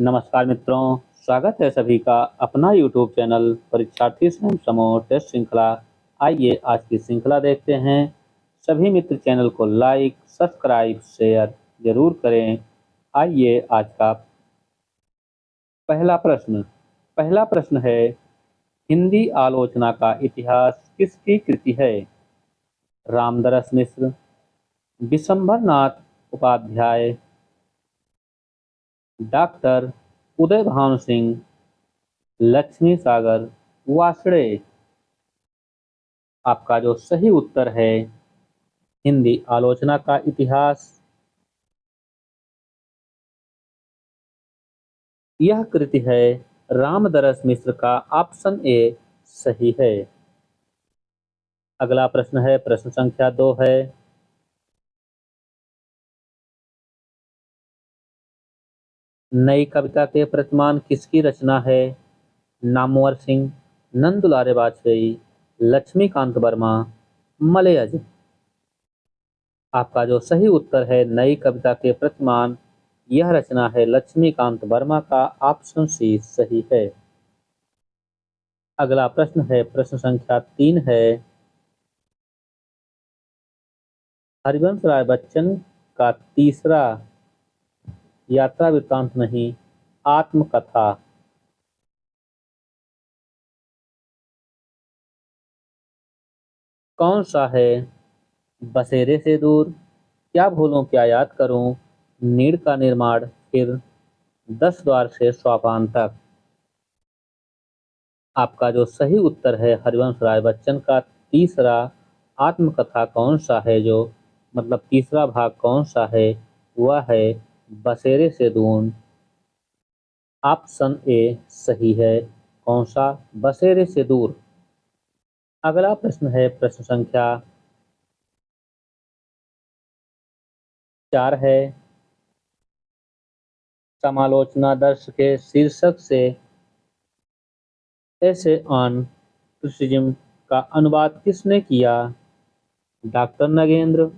नमस्कार मित्रों, स्वागत है सभी का अपना यूट्यूब चैनल परीक्षार्थी स्वयं समूह टेस्ट श्रृंखला। आइए आज की श्रृंखला देखते हैं। सभी मित्र चैनल को लाइक, सब्सक्राइब, शेयर जरूर करें। आइए आज का पहला प्रश्न है, हिंदी आलोचना का इतिहास किसकी कृति है? रामदरस मिश्र, विशंभरनाथ उपाध्याय, डॉक्टर उदय भानु सिंह, लक्ष्मी सागर वासड़े। आपका जो सही उत्तर है, हिंदी आलोचना का इतिहास, यह कृति है रामदरस मिश्र का। ऑप्शन ए सही है। अगला प्रश्न है, प्रश्न संख्या 2 है, नई कविता के प्रतिमान किसकी रचना है? नामवर सिंह, नंदुलारे वाजपेयी, लक्ष्मीकांत वर्मा, मलयज। आपका जो सही उत्तर है, नई कविता के प्रतिमान, यह रचना है लक्ष्मीकांत वर्मा का। ऑप्शन सी सही है। अगला प्रश्न है, प्रश्न संख्या 3 है, हरिवंश राय बच्चन का तीसरा यात्रा वृत्तांत नहीं, आत्मकथा, कौन सा है? बसेरे से दूर, क्या भूलूं क्या याद करूं, नीड़ का निर्माण, फिर 10 द्वार से सोपान तक। आपका जो सही उत्तर है, हरिवंश राय बच्चन का तीसरा आत्मकथा कौन सा है, जो मतलब तीसरा भाग कौन सा है, वह है बसेरे से दूर। ऑप्शन ए सही है। कौन सा? बसेरे से दूर। अगला प्रश्न है, प्रश्न संख्या 4 है, समालोचना दर्श के शीर्षक से ऐसे ऑन क्रिटिसिज्म का अनुवाद किसने किया? डॉक्टर नगेंद्र,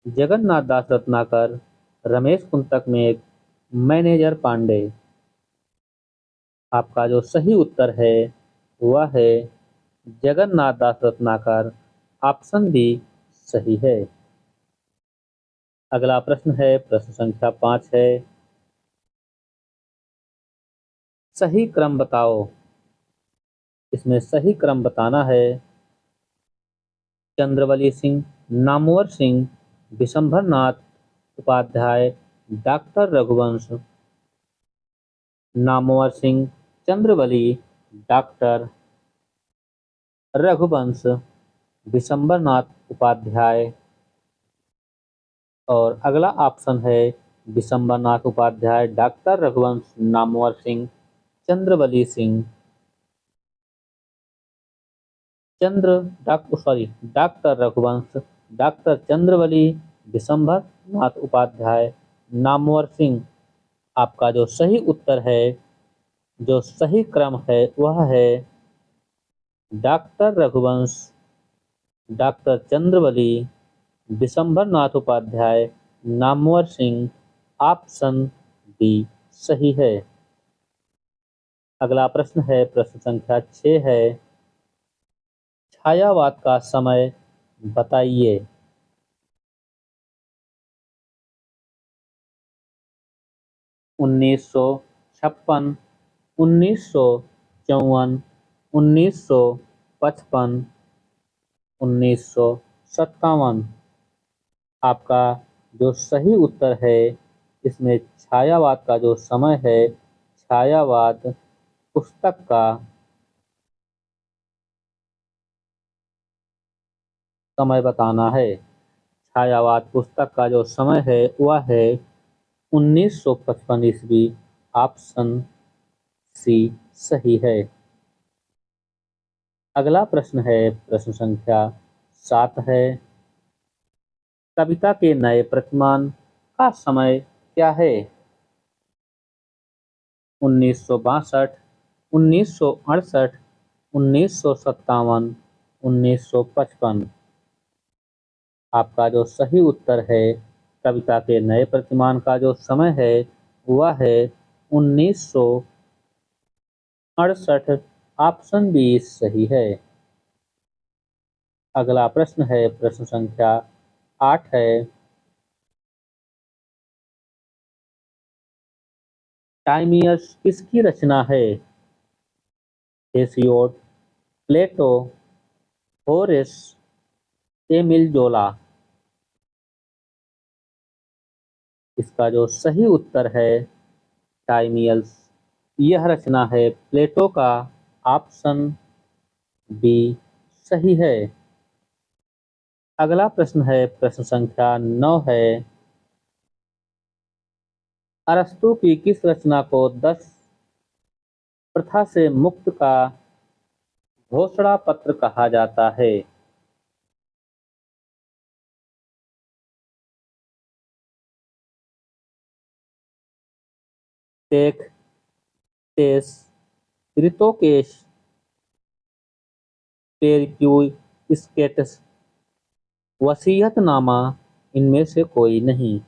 जगन्नाथ दास रत्नाकर, रमेश कुंतक मेघ, मैनेजर पांडे। आपका जो सही उत्तर है, वह है जगन्नाथ दास रत्नाकर। ऑप्शन बी सही है। अगला प्रश्न है, प्रश्न संख्या 5 है, सही क्रम बताओ। इसमें सही क्रम बताना है। चंद्रवली सिंह, नामवर सिंह, विशंभरनाथ उपाध्याय, डॉक्टर रघुवंश। नामवर सिंह, चंद्रवली, डॉक्टर रघुवंश, विशंभरनाथ उपाध्याय। और अगला ऑप्शन है, Vishambharnath Upadhyay, doctor Raghuvansh, Namvar Singh, Chandravali Singh. Doctor Raghuvansh, doctor Chandravali, Vishambharnath Upadhyay, Namvar Singh. आपका जो सही उत्तर है, जो सही क्रम है, वह है doctor Raghuvansh, doctor Chandravali, Vishambharnath Upadhyay, Namvar Singh. Option D सही है। अगला प्रश्न है, प्रश्न संख्या 6 है, छायावाद का समय बताइए। 1956, 1954, 1955, 1957। आपका जो सही उत्तर है, इसमें छायावाद का जो समय है, छायावाद पुस्तक का समय बताना है। छायावाद पुस्तक का जो समय है, वह है 1955 ईस्वी। ऑप्शन सी सही है। अगला प्रश्न है, प्रश्न संख्या 7 है, कविता के नए प्रतिमान का समय क्या है? 1962, 1968, 1957, 1955। आपका जो सही उत्तर है, कविता के नए प्रतिमान का जो समय है, वह है 1968। ऑप्शन बी सही है। अगला प्रश्न है, प्रश्न संख्या 8 है। टाइमियस किसकी रचना है? हेसियोड, प्लेटो, होरेस, एमिल जोला। इसका जो सही उत्तर है टाइमियस, यह रचना है प्लेटो का। ऑप्शन बी सही है। अगला प्रश्न है, प्रश्न संख्या 9 है। अरस्तु की किस रचना को 10 प्रथा से मुक्त का घोषणा पत्र कहा जाता है? टेक, टेस, रितोकेश, पेरिप्यूस्केटस, वसीयतनामा, इनमें से कोई नहीं।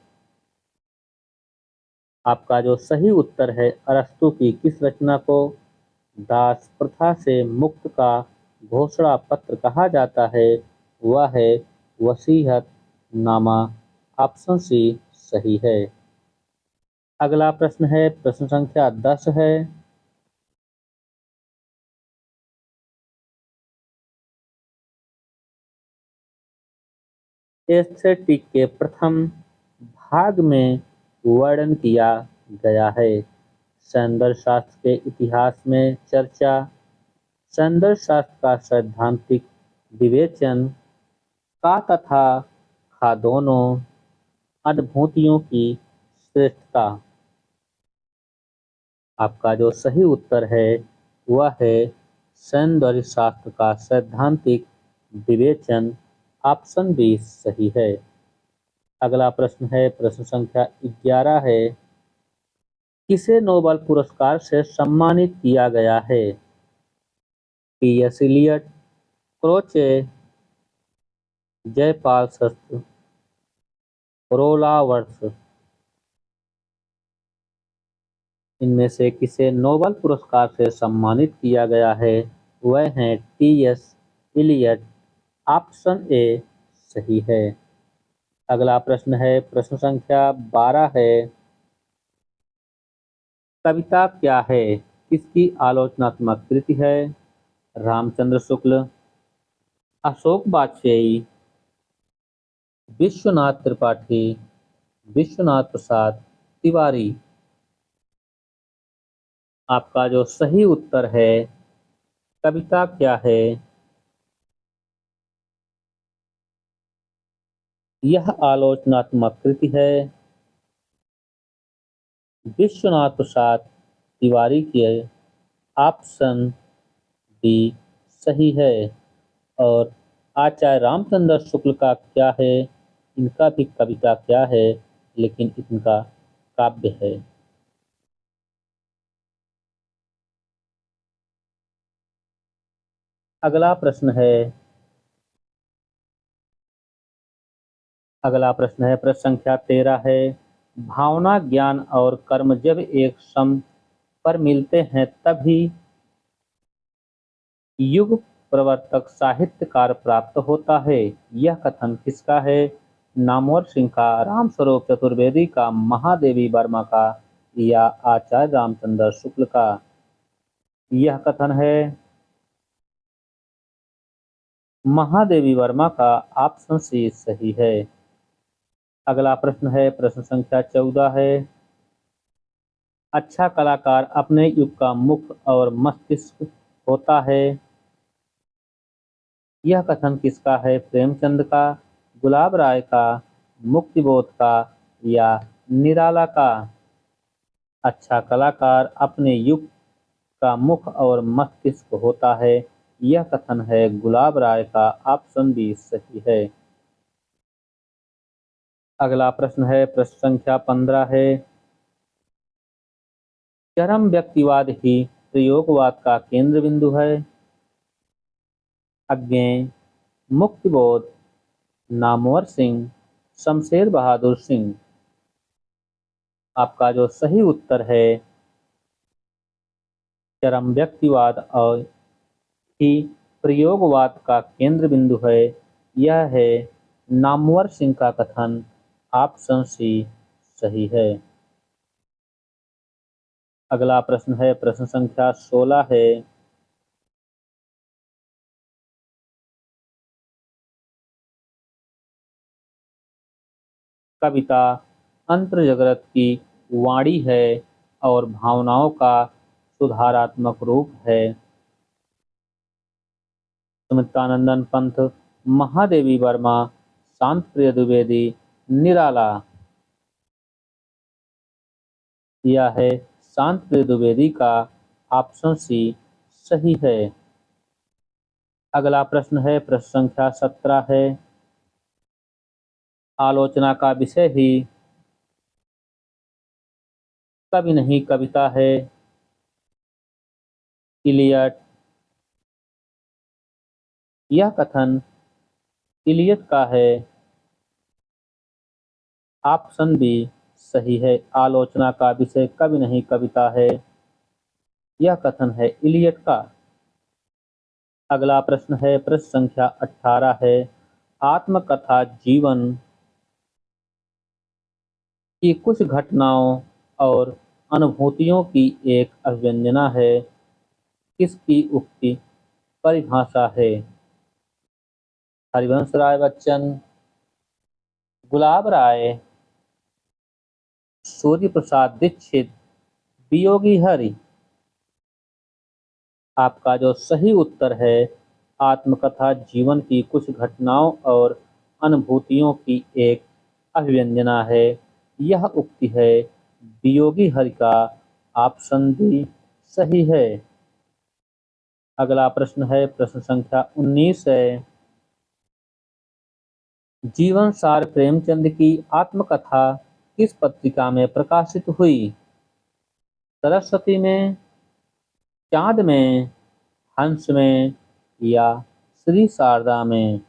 आपका जो सही उत्तर है, अरस्तु की किस रचना को दास प्रथा से मुक्त का घोषणा पत्र कहा जाता है, वह है वसीयत नामा। ऑप्शन सी सही है। अगला प्रश्न है, प्रश्न संख्या 10 है। एस्थेटिक के प्रथम भाग में वर्णन किया गया है। सौंदर्य शास्त्र के इतिहास में चर्चा, सौंदर्य शास्त्र का सैद्धांतिक विवेचन का तथा खा दोनों अनुभूतियों की श्रेष्ठता। आपका जो सही उत्तर है वह है सौंदर्य शास्त्र का सैद्धांतिक विवेचन। ऑप्शन बी सही है। अगला प्रश्न है, प्रश्न संख्या 11 है। किसे नोबेल पुरस्कार से सम्मानित किया गया है? टी.एस. इलियट, क्रोचे, जयपाल सत्र, रोला वर्थ। इनमें से किसे नोबेल पुरस्कार से सम्मानित किया गया है? वह हैं टी.एस. इलियट। ऑप्शन ए सही है। अगला प्रश्न है, प्रश्न संख्या 12 है। कविता क्या है? किसकी आलोचनात्मक कृति है? रामचंद्र शुक्ल, अशोक वाजपेयी, विश्वनाथ त्रिपाठी, विश्वनाथ प्रसाद तिवारी। आपका जो सही उत्तर है, कविता क्या है, यह आलोचनात्मक कृति है विश्वनाथ प्रसाद तिवारी की। ऑप्शन बी सही है। और आचार्य रामचंद्र शुक्ल का क्या है? इनका भी कविता क्या है, लेकिन इनका काव्य है। अगला प्रश्न है, प्रश्न संख्या 13 है। भावना, ज्ञान और कर्म जब एक सम पर मिलते हैं तभी युग प्रवर्तक साहित्यकार प्राप्त होता है। यह कथन किसका है? नामवर सिंह का, रामस्वरूप चतुर्वेदी का, महादेवी वर्मा का या आचार्य रामचंद्र शुक्ल का? यह कथन है महादेवी वर्मा का। ऑप्शन सी सही है। अगला प्रश्न है, प्रश्न संख्या 14 है। अच्छा कलाकार अपने युग का मुख और मस्तिष्क होता है। यह कथन किसका है? प्रेमचंद का, गुलाब राय का, मुक्तिबोध का या निराला का? अच्छा कलाकार अपने युग का मुख और मस्तिष्क होता है, यह कथन है गुलाब राय का। ऑप्शन बी सही है। अगला प्रश्न है, प्रश्न संख्या 15 है। चरम व्यक्तिवाद ही प्रयोगवाद का केंद्र बिंदु है। अज्ञेय, मुक्तिबोध, नामवर सिंह, शमशेर बहादुर सिंह। आपका जो सही उत्तर है चरम व्यक्तिवाद और ही प्रयोगवाद का केंद्र बिंदु है। यह है नामवर सिंह का कथन। ऑप्शन सी सही है। अगला प्रश्न है, प्रश्न संख्या 16 है। कविता अंतर्जगत की वाणी है और भावनाओं का सुधारात्मक रूप है। सुमित्रानंदन पंत, महादेवी वर्मा, शांत प्रिय द्विवेदी, निराला। यह है शांत प्रिय द्विवेदी का। ऑप्शन सी सही है। अगला प्रश्न है, प्रश्न संख्या 17 है। आलोचना का विषय ही कवि नहीं कविता है। इलियट। यह कथन इलियट का है। ऑप्शन बी सही है। आलोचना का विषय कवि नहीं कविता है। यह कथन है इलियट का। अगला प्रश्न है, प्रश्न संख्या 18 है। आत्मकथा जीवन की कुछ घटनाओं और अनुभूतियों की एक अभिव्यंजना है। किसकी उक्ति परिभाषा है? हरिवंश राय बच्चन, गुलाब राय, सूर्य प्रसाद दीक्षित, वियोगी हरि। आपका जो सही उत्तर है, आत्मकथा जीवन की कुछ घटनाओं और अनुभूतियों की एक अभिव्यंजना है। यह उक्ति है वियोगी हरि का। ऑप्शन डी सही है। अगला प्रश्न है, प्रश्न संख्या 19 है। जीवन सार प्रेमचंद की आत्मकथा किस पत्रिका में प्रकाशित हुई? सरस्वती में, चांद में, हंस में या श्री शारदा में?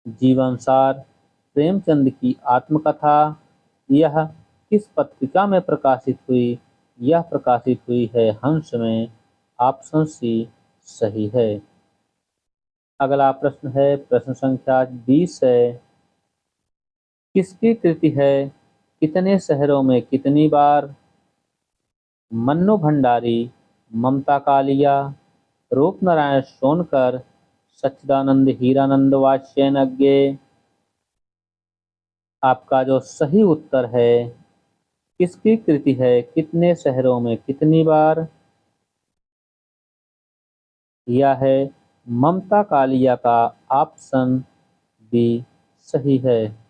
जीवन सार प्रेमचंद की आत्मकथा यह किस पत्रिका में प्रकाशित हुई? यह प्रकाशित हुई है हंस में। ऑप्शन सी सही है। अगला प्रश्न है, प्रश्न संख्या 20 है। किसकी कृति है कितने शहरों में कितनी बार? मन्नू भंडारी, ममता कालिया, रूपनारायण सोनकर, सच्चिदानंद हीरानंद वात्स्ययज्ञ। आपका जो सही उत्तर है, किसकी कृति है कितने शहरों में कितनी बार? यह है ममता कालिया का। ऑप्शन बी सही है।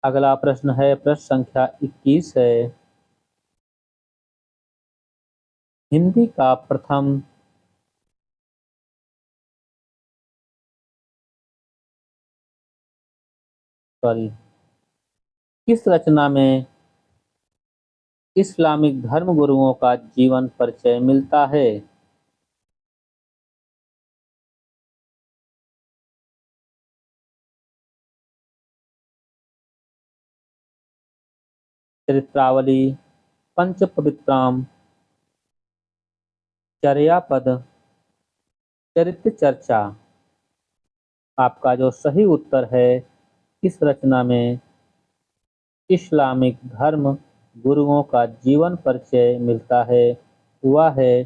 अगला प्रश्न है, प्रश्न संख्या 21 है। हिंदी का प्रथम किस रचना में इस्लामिक धर्म गुरुओं का जीवन परिचय मिलता है? चरित्रावली, पंचपवित्राम, चर्यापद, चरित्र चर्चा। आपका जो सही उत्तर है, इस रचना में इस्लामिक धर्म गुरुओं का जीवन परिचय मिलता है, वह है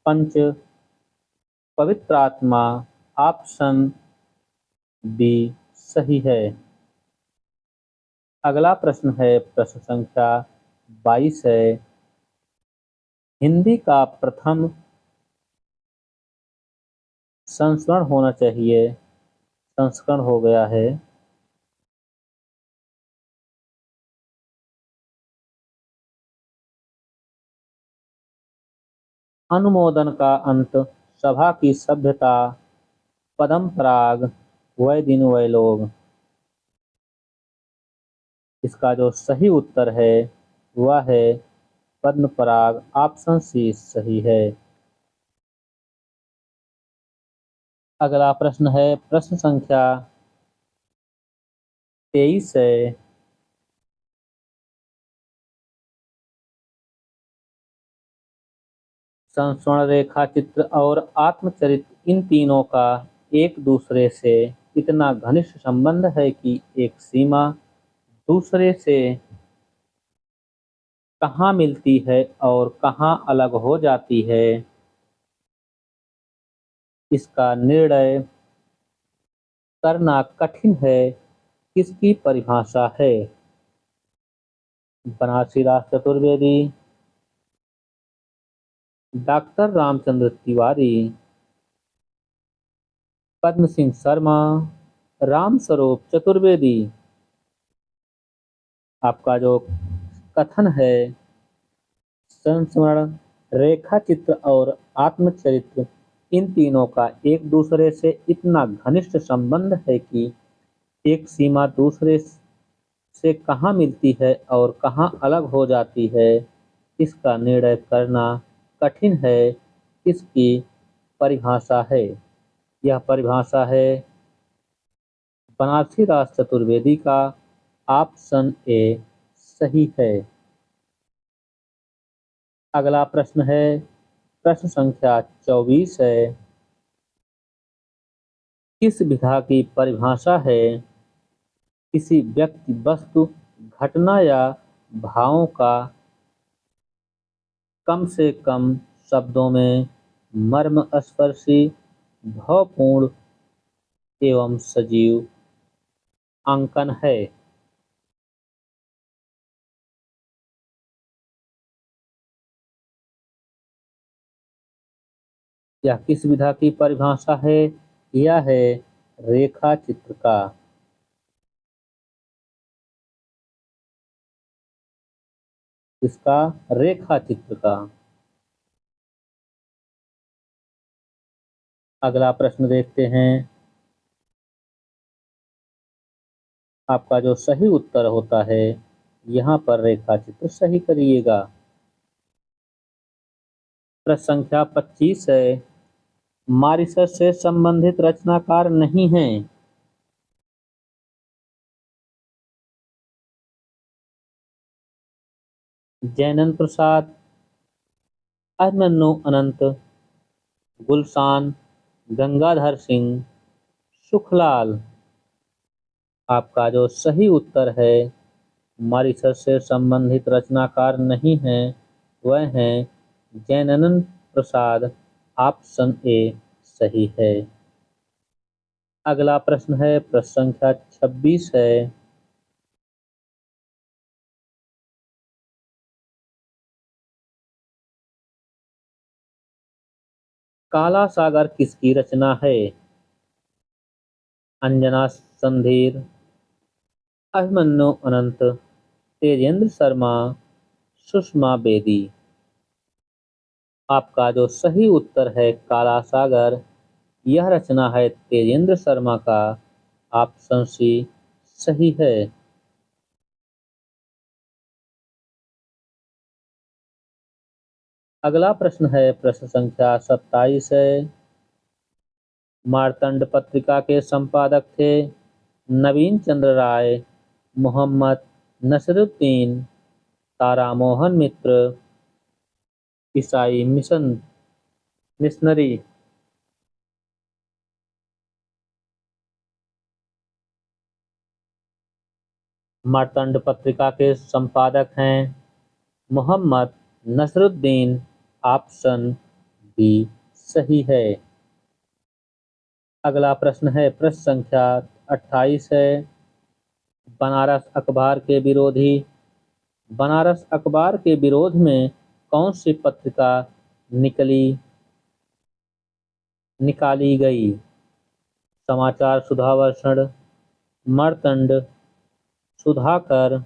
पंच पवित्रात्मा। ऑप्शन बी सही है। अगला प्रश्न है, प्रश्न संख्या 22 है। हिंदी का प्रथम संस्करण होना चाहिए, संस्करण हो गया है। अनुमोदन का अंत, सभा की सभ्यता, पदम पराग, वह दिन वह लोग। इसका जो सही उत्तर है, वह है पद्म पराग। ऑप्शन सी सही है। अगला प्रश्न है, प्रश्न संख्या 23 है। संस्मरण रेखा चित्र और आत्मचरित्र इन तीनों का एक दूसरे से इतना घनिष्ठ संबंध है कि एक सीमा दूसरे से कहाँ मिलती है और कहाँ अलग हो जाती है, इसका निर्णय करना कठिन है। किसकी परिभाषा है? बनारसी दास चतुर्वेदी, डॉक्टर रामचंद्र तिवारी, पद्म सिंह शर्मा, राम स्वरूप चतुर्वेदी। आपका जो कथन है, संस्मरण रेखा चित्र और आत्मचरित्र इन तीनों का एक दूसरे से इतना घनिष्ठ संबंध है कि एक सीमा दूसरे से कहाँ मिलती है और कहाँ अलग हो जाती है, इसका निर्णय करना कठिन है। इसकी परिभाषा है, यह परिभाषा है बनारसी दास चतुर्वेदी का। ऑप्शन ए सही है। अगला प्रश्न है, प्रश्न संख्या 24 है। किस विधा की परिभाषा है किसी व्यक्ति, वस्तु, घटना या भावों का कम से कम शब्दों में मर्मस्पर्शी, भावपूर्ण एवं सजीव अंकन है? यह किस विधा की परिभाषा है? यह है रेखा चित्र का। इसका रेखा चित्र का। अगला प्रश्न देखते हैं। आपका जो सही उत्तर होता है, यहाँ पर रेखा चित्र सही करिएगा। प्रश्न संख्या 25 है। मॉरिशस से संबंधित रचनाकार नहीं हैं। जैनन प्रसाद, अभिमन्यु अनंत, गुलशान, गंगाधर सिंह, सुखलाल। आपका जो सही उत्तर है, मॉरिशस से संबंधित रचनाकार नहीं हैं, वह हैं जैनानंद प्रसाद। ऑप्शन ए सही है। अगला प्रश्न है, प्रश्न संख्या 26 है। काला सागर किसकी रचना है? अंजना संधीर, अभिमन्यु अनंत, तेजेंद्र शर्मा, सुषमा बेदी। आपका जो सही उत्तर है, काला सागर, यह रचना है तेजेंद्र शर्मा का। ऑप्शन सी सही है। अगला प्रश्न है, प्रश्न संख्या 27 है। मार्तंड पत्रिका के संपादक थे नवीन चंद्र राय, मोहम्मद नसरुद्दीन, तारामोहन मित्र, ईसाई मिशनरी। मार्तंड पत्रिका के संपादक हैं मोहम्मद नसरुद्दीन। ऑप्शन बी सही है। अगला प्रश्न है, प्रश्न संख्या 28 है। बनारस अखबार के विरोधी, बनारस अखबार के विरोध में कौन सी पत्रिका निकाली गई? समाचार सुधावर्षण, मार्तंड, सुधाकर,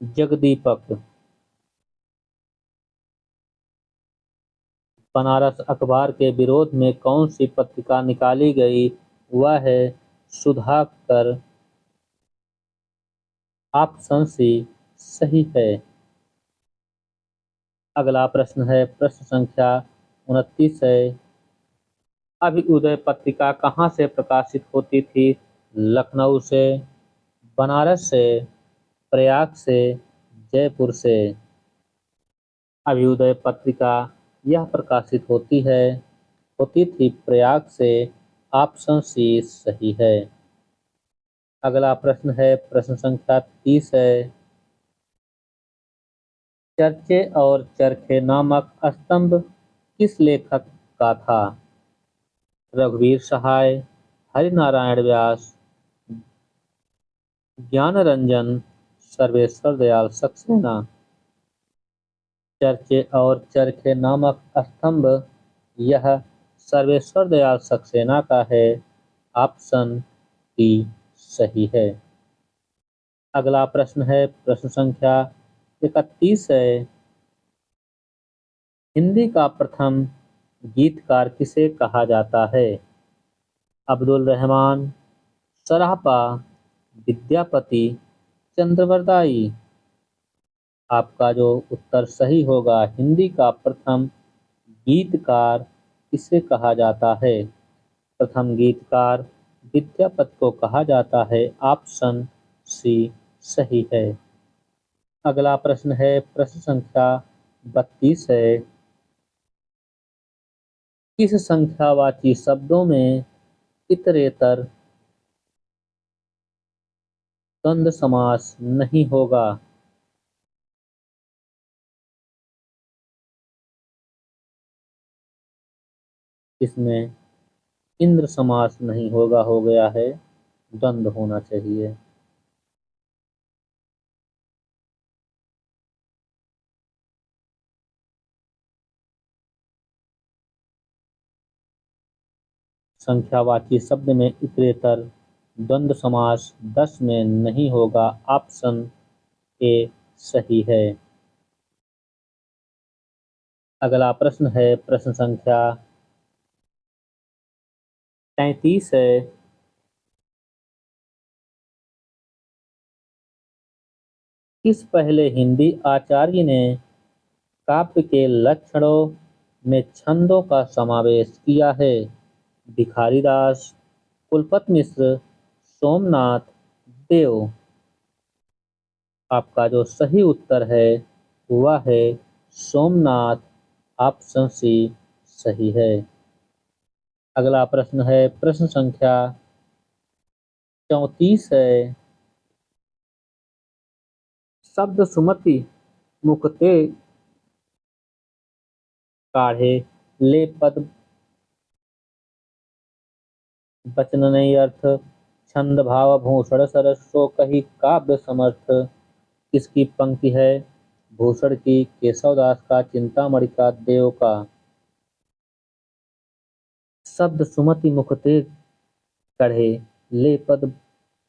जगदीपक। बनारस अखबार के विरोध में कौन सी पत्रिका निकाली गई? वह है सुधाकर। ऑप्शन सी सही है। अगला प्रश्न है, प्रश्न संख्या 29 है। अभ्युदय पत्रिका कहाँ से प्रकाशित होती थी? लखनऊ से, बनारस से, प्रयाग से, जयपुर से। अभ्युदय पत्रिका यह प्रकाशित होती थी प्रयाग से। ऑप्शन सी सही है। अगला प्रश्न है, प्रश्न संख्या 30 है। चर्चे और चरखे नामक स्तंभ किस लेखक का था? रघुवीर सहाय, हरिनारायण व्यास, ज्ञानरंजन, सर्वेश्वर दयाल सक्सेना। चर्चे और चरखे नामक स्तंभ यह सर्वेश्वर दयाल सक्सेना का है। ऑप्शन डी सही है। अगला प्रश्न है, प्रश्न संख्या 31 है। हिंदी का प्रथम गीतकार किसे कहा जाता है? अब्दुल रहमान, सराहपा, विद्यापति, चंद्रवरदाई। आपका जो उत्तर सही होगा, हिंदी का प्रथम गीतकार किसे कहा जाता है? प्रथम गीतकार विद्यापति को कहा जाता है। ऑप्शन सी सही है। अगला प्रश्न है, प्रश्न संख्या 32 है। किस संख्यावाची शब्दों में इतरेतर द्वंद्व समास नहीं होगा? इसमें इंद्र समास नहीं होगा, हो गया है, द्वंद्व होना चाहिए। संख्यावाची शब्द में इतरेतर द्वंद्व समास 10 में नहीं होगा। ऑप्शन ए सही है। अगला प्रश्न है, प्रश्न संख्या 33 है। किस पहले हिंदी आचार्य ने काव्य के लक्षणों में छंदों का समावेश किया है? भिखारी दास, कुलपति मिश्र, सोमनाथ, देव। आपका जो सही उत्तर है वह है सोमनाथ। ऑप्शन सी सही है। अगला प्रश्न है, प्रश्न संख्या 34 है। शब्द सुमति मुक्ते काढ़े ले पद वचन नहीं अर्थ, छंद भाव भूषण सरस सो कही काव्य समर्थ। किसकी पंक्ति है? भूषण की, केशवदास का, चिंतामणि का, देव का। शब्द सुमति मुक्ते कढ़े ले पद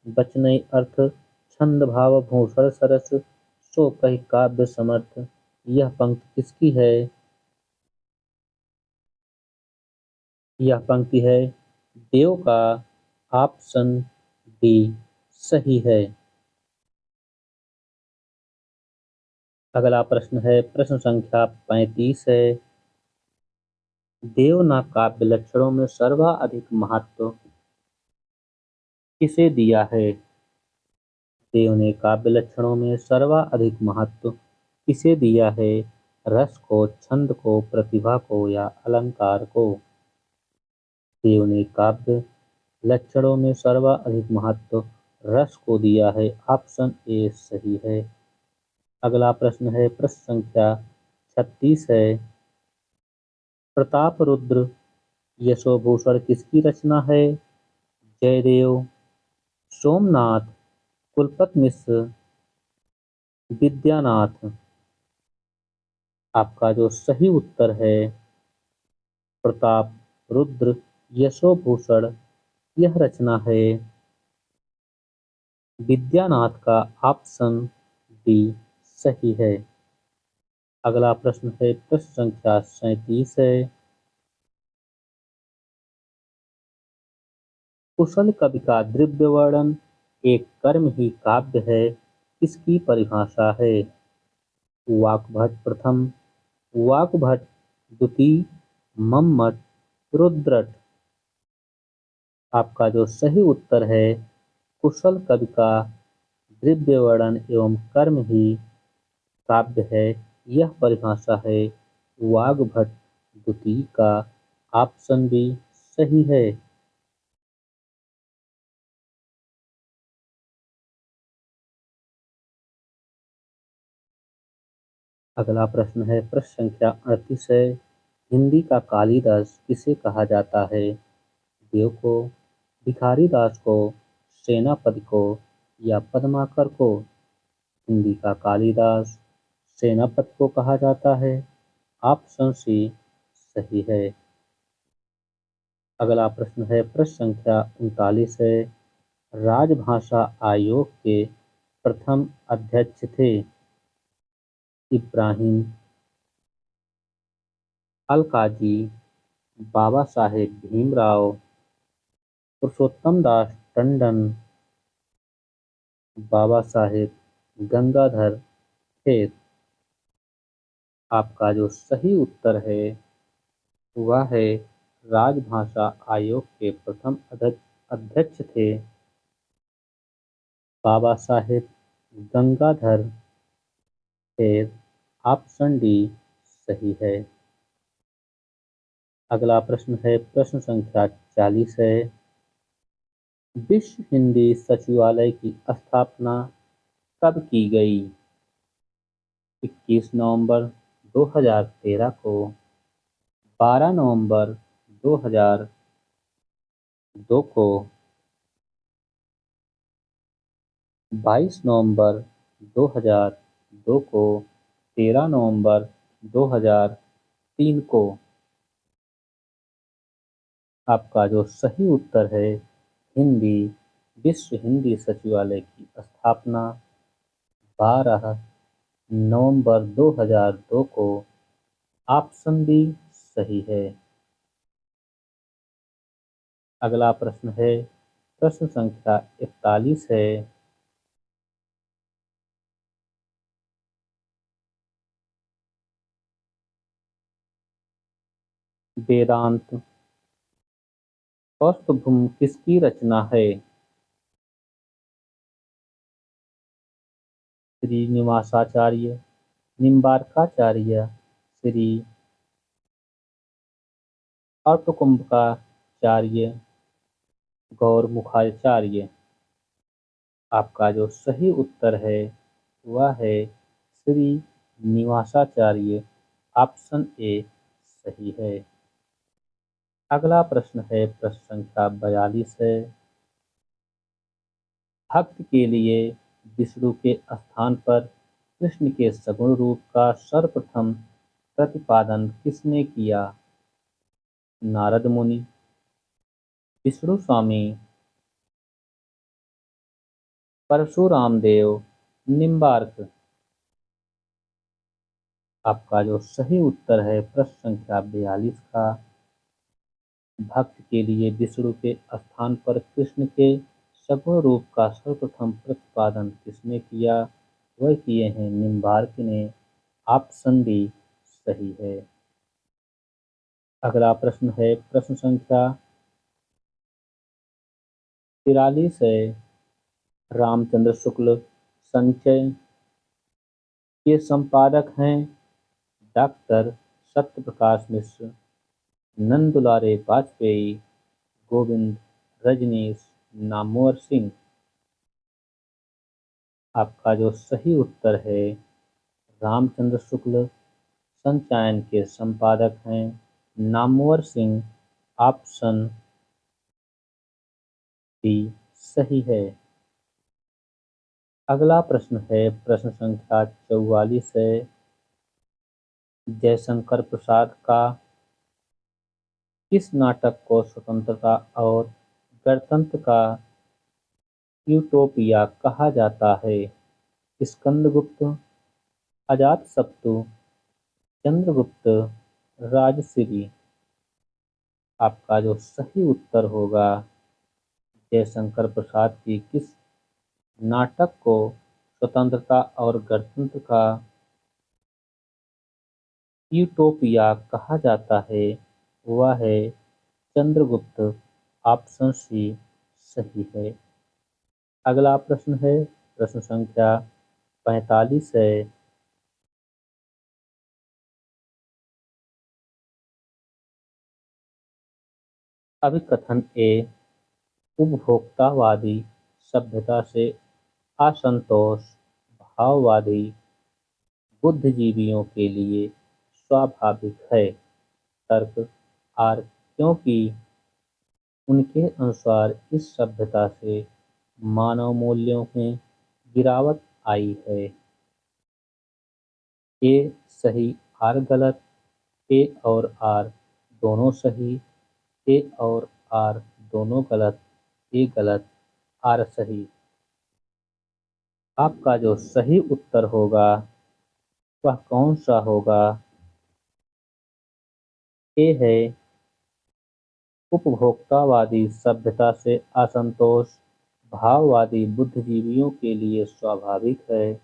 बचनई अर्थ, छंद भाव भूषण सरस सो कही काव्य समर्थ। यह पंक्ति किसकी है? यह पंक्ति है देव का। ऑप्शन डी सही है। अगला प्रश्न है, प्रश्न संख्या 35 है। देव ने काव्य लक्षणों में सर्वाधिक महत्व किसे दिया है? देव ने काव्य लक्षणों में सर्वाधिक महत्व किसे दिया है? रस को, छंद को, प्रतिभा को या अलंकार को? देव ने काव्य लक्षणों में सर्वाधिक महत्व रस को दिया है। ऑप्शन ए सही है। अगला प्रश्न है, प्रश्न संख्या 36 है। प्रताप रुद्र यशोभूषण किसकी रचना है? जयदेव, सोमनाथ, कुलपति मिश्र, विद्यानाथ। आपका जो सही उत्तर है प्रताप रुद्र यशोभूषण, यह रचना है विद्यानाथ का। ऑप्शन डी सही है। अगला प्रश्न है, प्रश्न संख्या 37 है। कुशल कवि का द्रव्य वर्णन एक कर्म ही काव्य है, इसकी परिभाषा है? वाग्भट प्रथम, वाग्भट द्वितीय, मम्मट, रुद्रट। आपका जो सही उत्तर है कुशल कवि का द्रव्य वर्णन एवं कर्म ही काव्य है, यह परिभाषा है वाग्भट द्वितीय का ऑप्शन बी सही है। अगला प्रश्न है, प्रश्न संख्या 38 है। हिंदी का कालिदास किसे कहा जाता है? देव को, भिखारी दास को, सेनापति को या पद्माकर को? हिंदी का कालिदास सेनापति को कहा जाता है। ऑप्शन सी सही है। अगला प्रश्न है, प्रश्न संख्या 39 है। राजभाषा आयोग के प्रथम अध्यक्ष थे इब्राहिम अलकाजी, बाबा साहेब भीमराव, पुरुषोत्तम दास टंडन, बाबा साहेब गंगाधर थे। आपका जो सही उत्तर है वह है राजभाषा आयोग के प्रथम अध्यक्ष थे बाबा साहेब गंगाधर थे। ऑप्शन डी सही है। अगला प्रश्न है, प्रश्न संख्या 40 है। विश्व हिंदी सचिवालय की स्थापना कब की गई? 21 नवंबर 2013 को, 12 नवंबर 2002 को, 22 नवंबर 2002 को, 13 नवंबर 2003 को? आपका जो सही उत्तर है हिंदी विश्व हिंदी सचिवालय की स्थापना 12 नवंबर 2002 को। ऑप्शन बी सही है। अगला प्रश्न है, प्रश्न संख्या 41 है। वेदांत कौस्तुभम किसकी रचना है? श्रीनिवासाचार्य, निम्बार्काचार्य, श्री औपकुंभकाचार्य, गौरमुखाचार्य? आपका जो सही उत्तर है वह है श्री निवासाचार्य। ऑप्शन ए सही है। अगला प्रश्न है, प्रश्न संख्या 42 है। भक्त के लिए विष्णु के स्थान पर कृष्ण के सगुण रूप का सर्वप्रथम प्रतिपादन किसने किया? नारद मुनि, विष्णु स्वामी, परशुराम देव, निम्बार्क? आपका जो सही उत्तर है प्रश्न संख्या 42 का, भक्त के लिए विष्णु के स्थान पर कृष्ण के सगुण रूप का सर्वप्रथम प्रतिपादन किसने किया? वह किए हैं निम्बार्क ने। ऑप्शन डी सही है। अगला प्रश्न है, प्रश्न संख्या 43 है। रामचंद्र शुक्ल संचय के संपादक हैं डॉक्टर सत्यप्रकाश मिश्र, नंदुलारे वाजपेयी, गोविंद रजनीश, नामवर सिंह? आपका जो सही उत्तर है रामचंद्र शुक्ल संचयन के संपादक हैं नामवर सिंह। ऑप्शन डी सही है। अगला प्रश्न है, प्रश्न संख्या 44 है। जयशंकर प्रसाद का किस नाटक को स्वतंत्रता और गणतंत्र का यूटोपिया कहा जाता है? स्कंदगुप्त, अजातशत्रु, चंद्रगुप्त, राजश्री? आपका जो सही उत्तर होगा जयशंकर प्रसाद की किस नाटक को स्वतंत्रता और गणतंत्र का यूटोपिया कहा जाता है वह है चंद्रगुप्त। ऑप्शन सी सही है। अगला प्रश्न है, प्रश्न संख्या 45 है। अभिकथन ए उपभोक्तावादी सभ्यता से असंतोष भाववादी बुद्धिजीवियों के लिए स्वाभाविक है। तर्क आर क्योंकि उनके अनुसार इस सभ्यता से मानव मूल्यों में गिरावट आई है। ए सही आर गलत। ए और आर दोनों सही। ए और आर दोनों गलत। ए गलत आर सही। आपका जो सही उत्तर होगा वह कौन सा होगा? ए है उपभोक्तावादी सभ्यता से असंतोष भाववादी बुद्धिजीवियों के लिए स्वाभाविक है।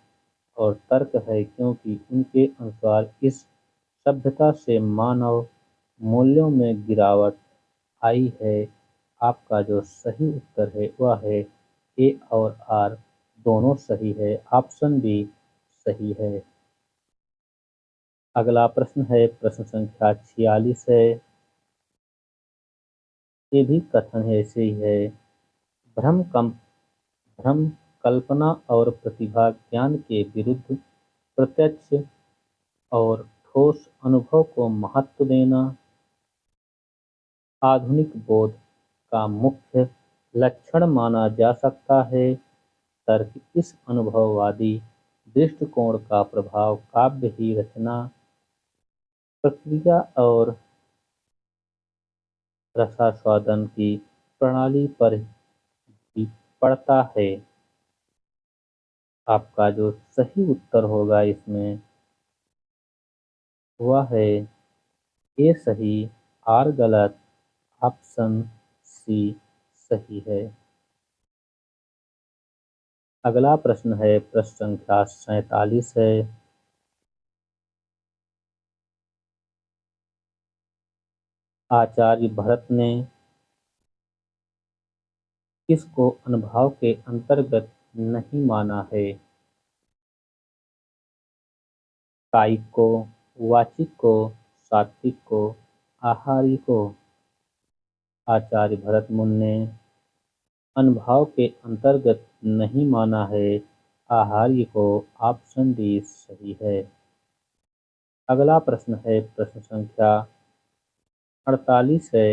और तर्क है क्योंकि उनके अनुसार इस सभ्यता से मानव मूल्यों में गिरावट आई है। आपका जो सही उत्तर है वह है ए और आर दोनों सही है। ऑप्शन बी सही है। अगला प्रश्न है प्रश्न संख्या 46 है। ये भी कथन ऐसे ही है। भ्रम कल्पना और प्रतिभा ज्ञान के विरुद्ध प्रत्यक्ष और ठोस अनुभव को महत्व देना आधुनिक बोध का मुख्य लक्षण माना जा सकता है। तर्क इस अनुभववादी दृष्टिकोण का प्रभाव काव्य की रचना प्रक्रिया और रसास्वादन की प्रणाली पर भी पड़ता है। आपका जो सही उत्तर होगा इसमें वह है ए सही आर गलत। ऑप्शन सी सही है। अगला प्रश्न है प्रश्न संख्या 47 है। आचार्य भरत ने किसको अनुभाव के अंतर्गत नहीं माना है? कायिक को, वाचिक को, सात्विक को, आहारी को? आचार्य भरत मुनि ने अनुभाव के अंतर्गत नहीं माना है आहार्य को। ऑप्शन डी सही है। अगला प्रश्न है प्रश्न संख्या 48 है।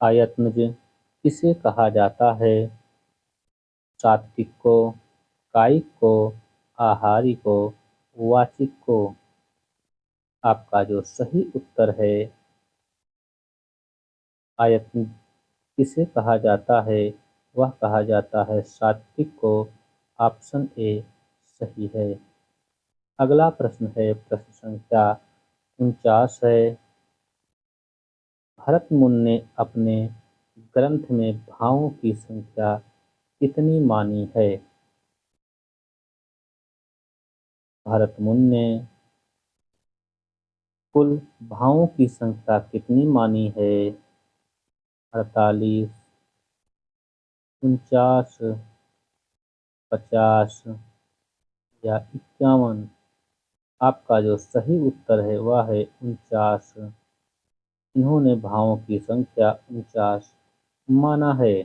आयत्नज किसे कहा जाता है? सात्विक को, कायिक को, आहारी को, वाचिक को? आपका जो सही उत्तर है आयत्न किसे कहा जाता है वह कहा जाता है सात्विक को। ऑप्शन ए सही है। अगला प्रश्न है प्रश्न संख्या 49 है। भरत मुनि ने अपने ग्रंथ में भावों की संख्या कितनी मानी है? भरत मुनि ने कुल भावों की संख्या कितनी मानी है? 48, 49, 50 या 51? आपका जो सही उत्तर है वह है 49। इन्होंने भावों की संख्या 49 माना है।